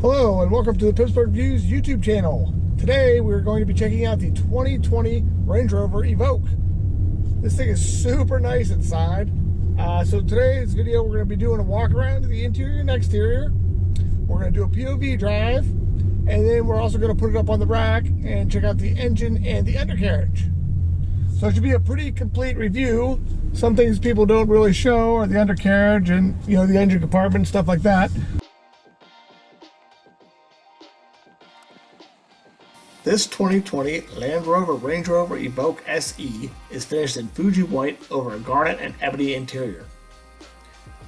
Hello and welcome to the Pittsburgh Views YouTube channel. Today we're going to be checking out the 2020 Range Rover Evoque. This thing is super nice inside. So today's video we're going to be doing a walk around the interior and exterior. We're going to do a POV drive, and then we're also going to put it up on the rack and check out the engine and the undercarriage. So it should be a pretty complete review. Some things people don't really show are the undercarriage and the engine compartment, stuff like that. This 2020 Land Rover Range Rover Evoque SE is finished in Fuji white over a garnet and ebony interior.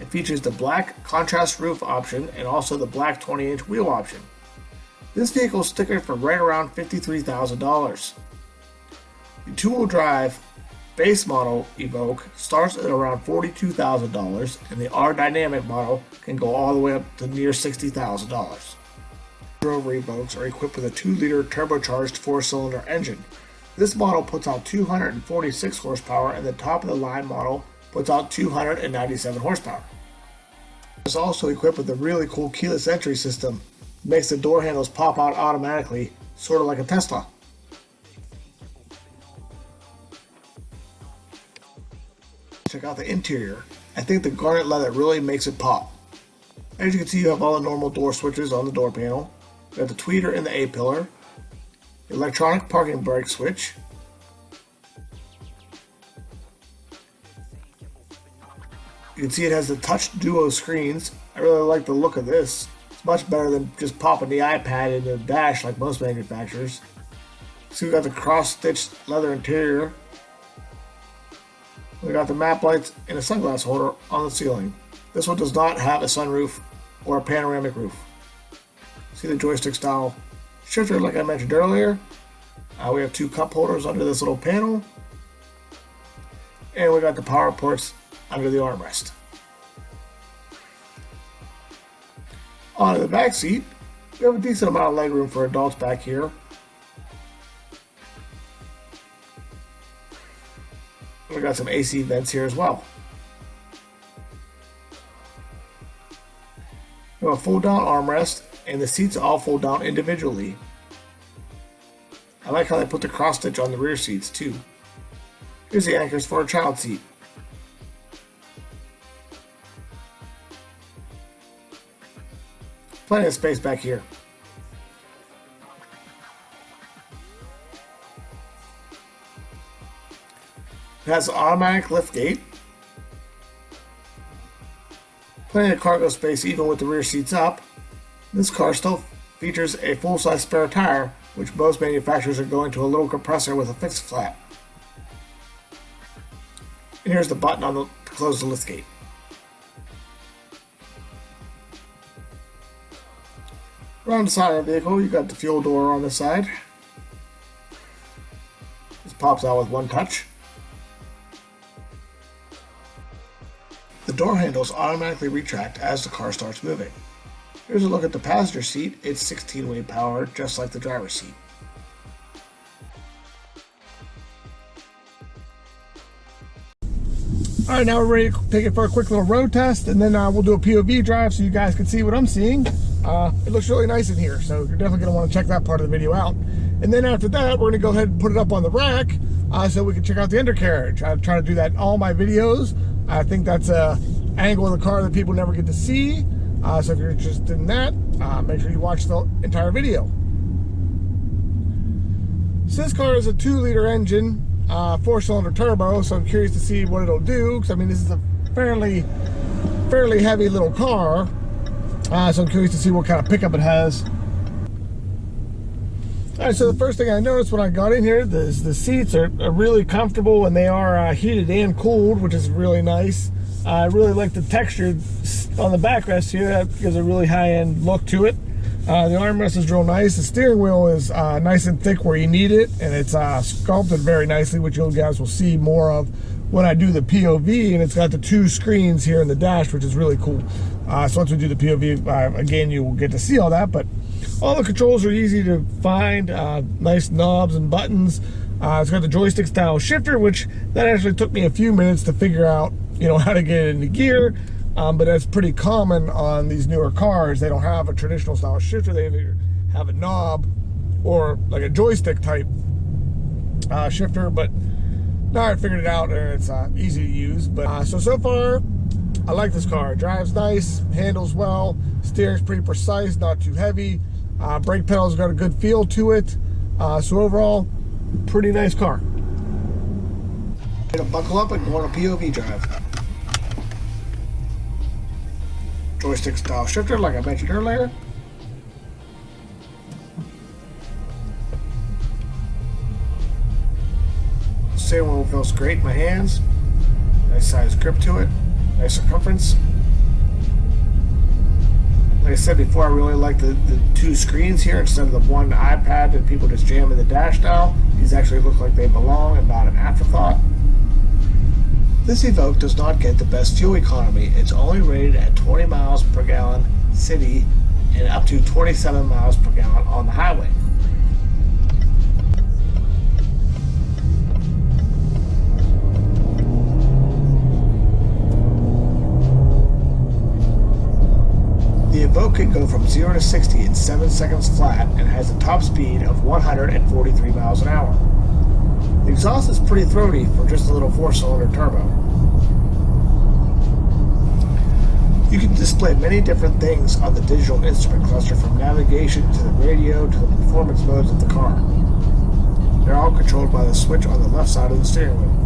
It features the black contrast roof option and also the black 20-inch wheel option. This vehicle is stickered for right around $53,000. The two-wheel drive base model Evoque starts at around $42,000, and the R Dynamic model can go all the way up to near $60,000. Rover Evoques are equipped with a 2-liter turbocharged 4-cylinder engine. This model puts out 246 horsepower, and the top-of-the-line model puts out 297 horsepower. It's also equipped with a really cool keyless entry system. It makes the door handles pop out automatically, sort of like a Tesla. Check out the interior. I think the garnet leather really makes it pop. As you can see, you have all the normal door switches on the door panel. You got the tweeter and the A-pillar, electronic parking brake switch, you can see it has the touch duo screens. I really like the look of this. It's much better than just popping the iPad in the dash like most manufacturers. So we got the cross-stitched leather interior. We got the map lights and a sunglass holder on the ceiling. This one does not have a sunroof or a panoramic roof. See the joystick style shifter like I mentioned earlier. We have 2 cup holders under this little panel. And we got the power ports under the armrest. Onto the back seat, we have a decent amount of legroom for adults back here. We got some AC vents here as well. We have a fold down armrest, and the seats all fold down individually. I like how they put the cross stitch on the rear seats too. Here's the anchors for a child seat. Plenty of space back here. It has an automatic lift gate. Plenty of cargo space even with the rear seats up. This car still features a full-size spare tire, which most manufacturers are going to a little compressor with a fixed flat. And here's the button to close the lift gate. Around the side of the vehicle, you got the fuel door on the side. This pops out with one touch. The door handles automatically retract as the car starts moving. Here's a look at the passenger seat. It's 16-way power, just like the driver's seat. Alright, now we're ready to take it for a quick little road test, and then we'll do a POV drive so you guys can see what I'm seeing. It looks really nice in here, so you're definitely going to want to check that part of the video out. And then after that, we're going to go ahead and put it up on the rack so we can check out the undercarriage. I try to do that in all my videos. I think that's an angle of the car that people never get to see. So if you're interested in that, make sure you watch the entire video. So this car is a 2-liter engine, 4-cylinder turbo, so I'm curious to see what it'll do, because I mean this is a fairly heavy little car, so I'm curious to see what kind of pickup it has. Alright, so the first thing I noticed when I got in here is the seats are really comfortable, and they are heated and cooled, which is really nice. I really like the texture on the backrest here. That gives a really high-end look to it. The armrest is real nice. The steering wheel is nice and thick where you need it, and it's sculpted very nicely, which you guys will see more of when I do the POV. And it's got the 2 screens here in the dash, which is really cool. So once we do the POV, again, you will get to see all that. But all the controls are easy to find. Nice knobs and buttons. It's got the joystick style shifter, which that actually took me a few minutes to figure out, how to get it into gear. But that's pretty common on these newer cars. They don't have a traditional style shifter. They either have a knob or like a joystick type shifter. But now I figured it out, and it's easy to use. But so far, I like this car. It drives nice, handles well, steering's pretty precise, not too heavy. Brake pedal's got a good feel to it. So overall, pretty nice car. Gonna buckle up and go on a POV drive. Joystick style shifter, like I mentioned earlier. Steering wheel feels great in my hands. Nice size grip to it. Nice circumference. Like I said before, I really like the two screens here instead of the one iPad that people just jam in the dash now. These actually look like they belong and not an afterthought. This Evoque does not get the best fuel economy. It's only rated at 20 miles per gallon city and up to 27 miles per gallon on the highway. The Evoque can go from 0 to 60 in 7 seconds flat and has a top speed of 143 miles an hour. The exhaust is pretty throaty for just a little 4-cylinder turbo. You can display many different things on the digital instrument cluster, from navigation to the radio to the performance modes of the car. They're all controlled by the switch on the left side of the steering wheel.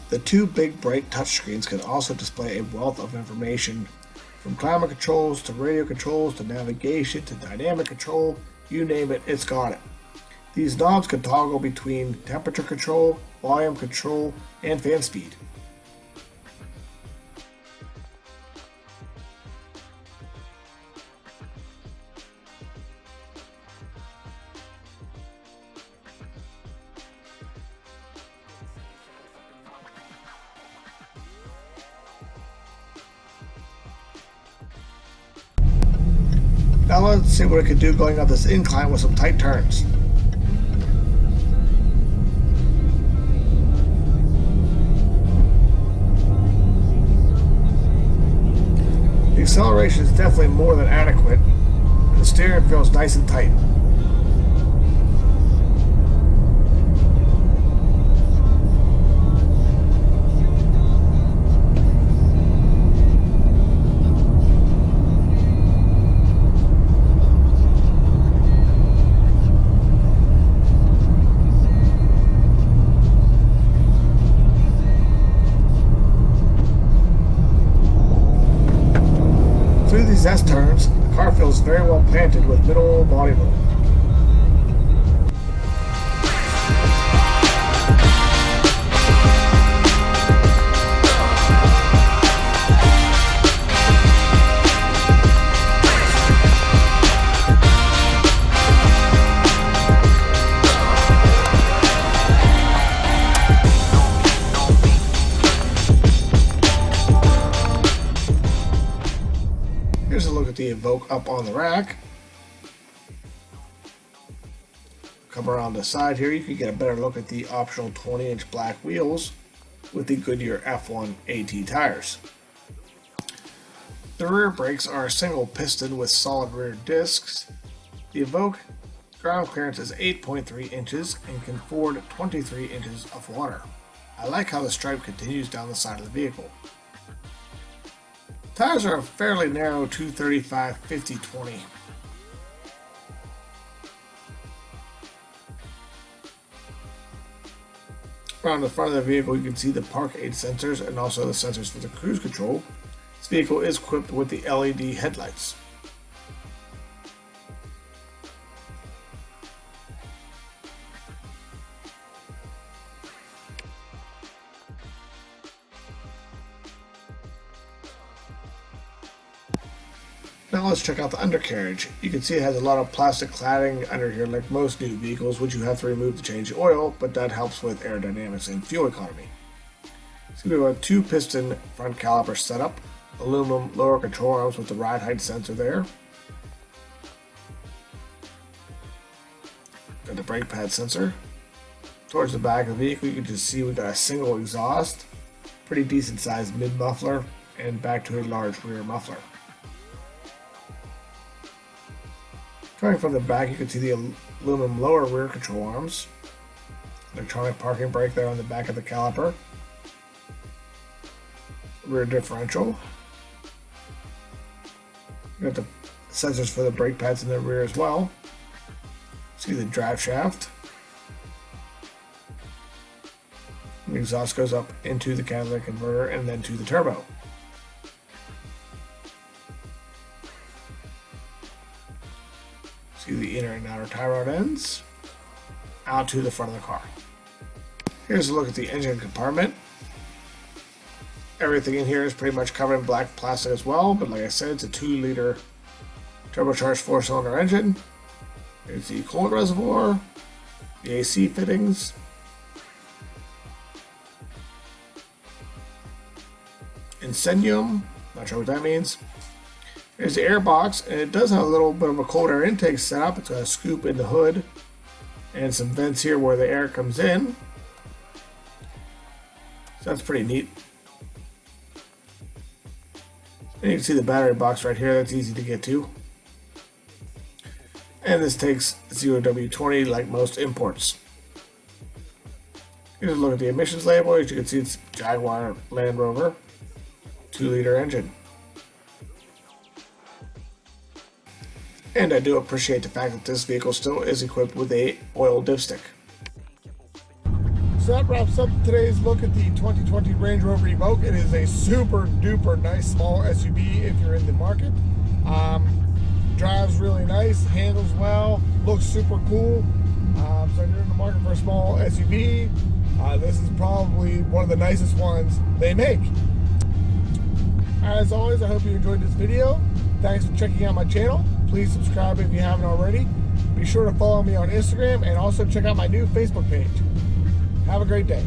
The two big bright touchscreens can also display a wealth of information, from climate controls to radio controls to navigation to dynamic control. You name it, it's got it. These knobs can toggle between temperature control, volume control, and fan speed. Now let's see what it can do going up this incline with some tight turns. The acceleration is definitely more than adequate, and the steering feels nice and tight. Through these S-turns, the car feels very well planted with minimal body roll. Here's a look at the Evoque up on the rack. Come around the side here, you can get a better look at the optional 20-inch black wheels with the Goodyear F1 AT tires. The rear brakes are a single piston with solid rear discs. The Evoque ground clearance is 8.3 inches and can ford 23 inches of water. I like how the stripe continues down the side of the vehicle. Tires are a fairly narrow 235/50/20. Around the front of the vehicle, you can see the park aid sensors and also the sensors for the cruise control. This vehicle is equipped with the LED headlights. Now let's check out the undercarriage. You can see it has a lot of plastic cladding under here like most new vehicles, which you have to remove to change the oil, but that helps with aerodynamics and fuel economy. So we have a 2-piston front caliper setup, aluminum lower control arms with the ride height sensor there. Got the brake pad sensor. Towards the back of the vehicle, you can just see we got a single exhaust, pretty decent sized mid muffler, and back to a large rear muffler. Coming from the back, you can see the aluminum lower rear control arms, electronic parking brake there on the back of the caliper, rear differential. You got the sensors for the brake pads in the rear as well. See the drive shaft. The exhaust goes up into the catalytic converter and then to the turbo. See the inner and outer tie rod ends out to the front of the car. Here's a look at the engine compartment. Everything in here is pretty much covered in black plastic as well, but like I said, it's a 2-liter turbocharged 4-cylinder engine. Here's the coolant reservoir, the AC fittings, Incendium, not sure what that means. Here's the air box, and it does have a little bit of a cold air intake setup. It's got a scoop in the hood and some vents here where the air comes in. So that's pretty neat. And you can see the battery box right here. That's easy to get to. And this takes 0W20 like most imports. Here's a look at the emissions label. As you can see, it's Jaguar Land Rover 2-liter engine. And I do appreciate the fact that this vehicle still is equipped with a oil dipstick. So that wraps up today's look at the 2020 Range Rover Evoque. It is a super duper nice small SUV if you're in the market. Drives really nice, handles well, looks super cool. So if you're in the market for a small SUV, this is probably one of the nicest ones they make. As always, I hope you enjoyed this video. Thanks for checking out my channel. Please subscribe if you haven't already. Be sure to follow me on Instagram and also check out my new Facebook page. Have a great day.